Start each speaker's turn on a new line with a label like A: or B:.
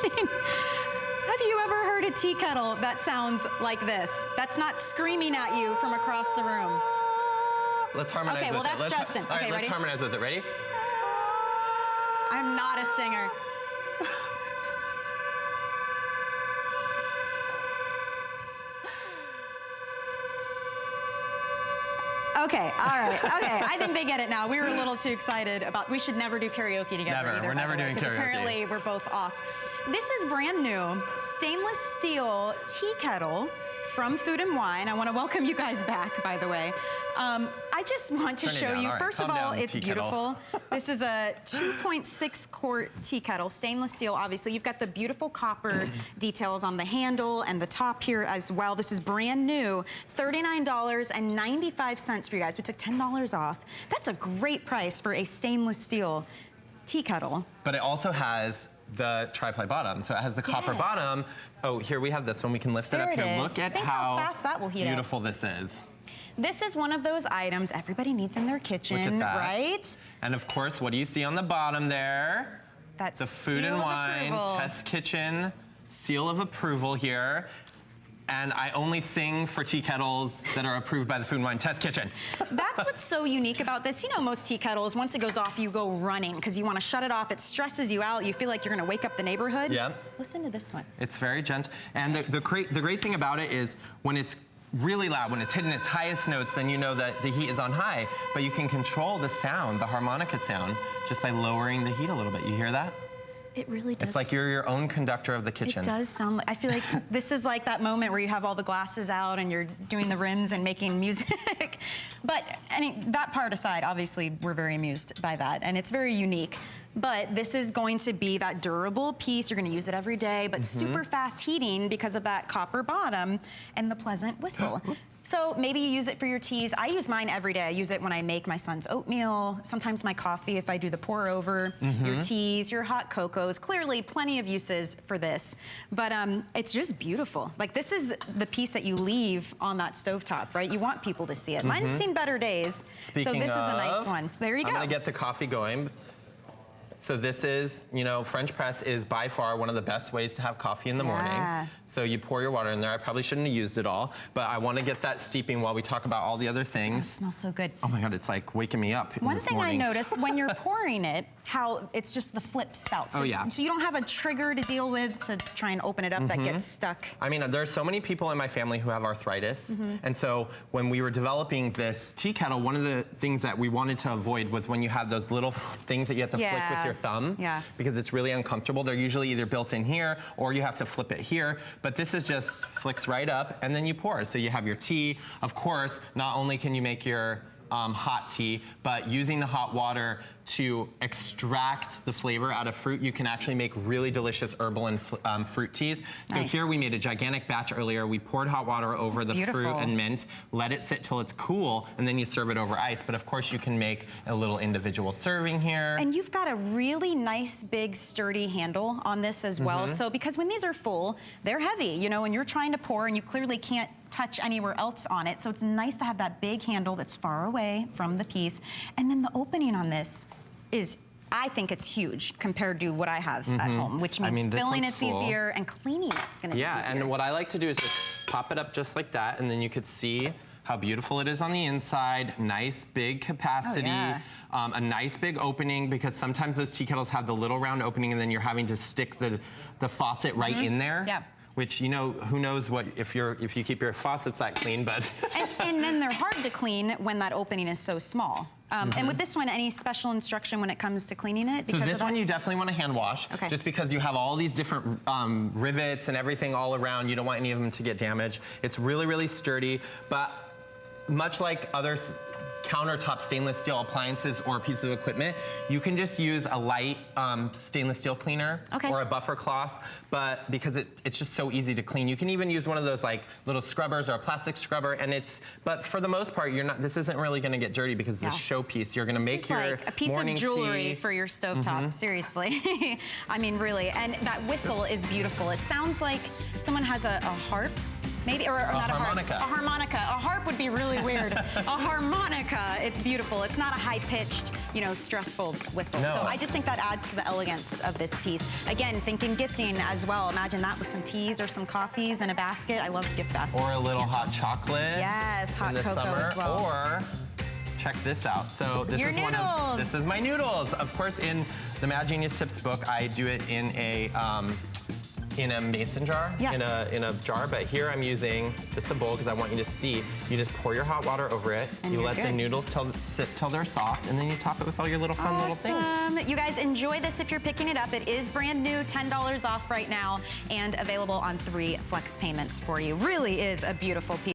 A: amazing. Have you ever heard a tea kettle that sounds like this? That's not screaming at you from across the room.
B: Let's harmonize with it.
A: Okay, well that's Justin.
B: All right,
A: okay,
B: let's harmonize with it. Ready?
A: I'm not a singer. Okay, all right, okay. I think they get it now. We were a little too excited about, we should never do karaoke together either.
B: We're never doing karaoke.
A: Apparently we're both off. This is brand new, stainless steel tea kettle from Food and Wine. I want to welcome you guys back, by the way. I just want to show you, first of all, it's beautiful. This is a 2.6 quart tea kettle, stainless steel, obviously. You've got the beautiful copper details on the handle and the top here as well. This is brand new, $39.95 for you guys. We took $10 off. That's a great price for a stainless steel tea kettle.
B: But it also has the tri-ply bottom, so it has the copper bottom. Oh, here we have this one. We can lift it up here. Look at how
A: fast that will heat
B: beautiful this is.
A: This is one of those items everybody needs in their kitchen, right?
B: And of course, what do you see on the bottom there?
A: That's
B: the Food and Wine Test Kitchen seal of approval here. And I only sing for tea kettles that are approved by the Food and Wine Test Kitchen.
A: That's what's so unique about this. You know, most tea kettles, once it goes off, you go running because you want to shut it off. It stresses you out. You feel like you're going to wake up the neighborhood.
B: Yeah.
A: Listen to this one.
B: It's very gentle. And the great thing about it is when it's really loud, when it's hitting its highest notes, then you know that the heat is on high. But you can control the sound, the harmonica sound, just by lowering the heat a little bit. You hear that?
A: It really does.
B: It's like you're your own conductor of the kitchen.
A: It does sound like, I feel like this is like that moment where you have all the glasses out and you're doing the rims and making music. But that part aside, obviously we're very amused by that and it's very unique. But this is going to be that durable piece. You're going to use it every day, but super fast heating because of that copper bottom and the pleasant whistle. So maybe you use it for your teas. I use mine every day. I use it when I make my son's oatmeal, sometimes my coffee if I do the pour over, your teas, your hot cocos. Clearly plenty of uses for this, but it's just beautiful. Like this is the piece that you leave on that stovetop, right? You want people to see it. Mine's seen better days, so this is a nice one. There you go.
B: I'm gonna get the coffee going. So this is, you know, French press is by far one of the best ways to have coffee in the morning. So you pour your water in there. I probably shouldn't have used it all, but I want to get that steeping while we talk about all the other things.
A: It smells so good.
B: Oh my God, it's like waking me up.
A: One thing I noticed when you're pouring it, how it's just the flip spout. So, so you don't have a trigger to deal with to try and open it up that gets stuck.
B: I mean, there's so many people in my family who have arthritis. And so when we were developing this tea kettle, one of the things that we wanted to avoid was when you have those little things that you have to flick with your thumb. Because it's really uncomfortable. They're usually either built in here or you have to flip it here. But this is just flicks right up and then you pour. So you have your tea. Of course, not only can you make your hot tea, but using the hot water to extract the flavor out of fruit, you can actually make really delicious herbal and fruit teas. So here we made a gigantic batch earlier. We poured hot water over the fruit and mint, let it sit till it's cool, and then you serve it over ice. But of course you can make a little individual serving here.
A: And you've got a really nice, big, sturdy handle on this as well. So because when these are full, they're heavy, you know, and you're trying to pour and you clearly can't touch anywhere else on it. So it's nice to have that big handle that's far away from the piece. And then the opening on this is, I think it's huge compared to what I have at home, which means filling it's easier and cleaning it's gonna be easier.
B: Yeah, and what I like to do is just pop it up just like that, and then you could see how beautiful it is on the inside. Nice big capacity, a nice big opening, because sometimes those tea kettles have the little round opening and then you're having to stick the faucet right in there. Which, you know, who knows what, if you keep your faucets that clean, but.
A: and then they're hard to clean when that opening is so small. And with this one, any special instruction when it comes to cleaning it?
B: So this one you definitely want to hand wash, just because you have all these different rivets and everything all around. You don't want any of them to get damaged. It's really, really sturdy, but much like other countertop stainless steel appliances or pieces of equipment, you can just use a light stainless steel cleaner or a buffer cloth, but because it's just so easy to clean. You can even use one of those like little scrubbers or a plastic scrubber, and but for the most part, this isn't really gonna get dirty because it's a showpiece. You're gonna make your
A: like a piece of jewelry for your stovetop, seriously. I mean, really, and that whistle is beautiful. It sounds like someone has a harp Maybe, or not a
B: harmonica.
A: harp. A harmonica. A harp would be really weird. A harmonica. It's beautiful. It's not a high-pitched, stressful whistle.
B: No.
A: So I just think that adds to the elegance of this piece. Again, thinking gifting as well. Imagine that with some teas or some coffees in a basket. I love gift baskets.
B: Or a little hot chocolate.
A: Yes, hot
B: in the
A: cocoa
B: summer.
A: as well.
B: Or check this out. So this is
A: noodles.
B: This is my noodles. Of course, in the Mad Genius Tips book, I do it in a mason jar,
A: yeah.
B: in a jar, but here I'm using just a bowl because I want you to see. You just pour your hot water over it,
A: and
B: you let
A: good.
B: the noodles sit till they're soft, and then you top it with all your little fun little things.
A: You guys enjoy this if you're picking it up. It is brand new, $10 off right now, and available on 3 flex payments for you. Really is a beautiful piece.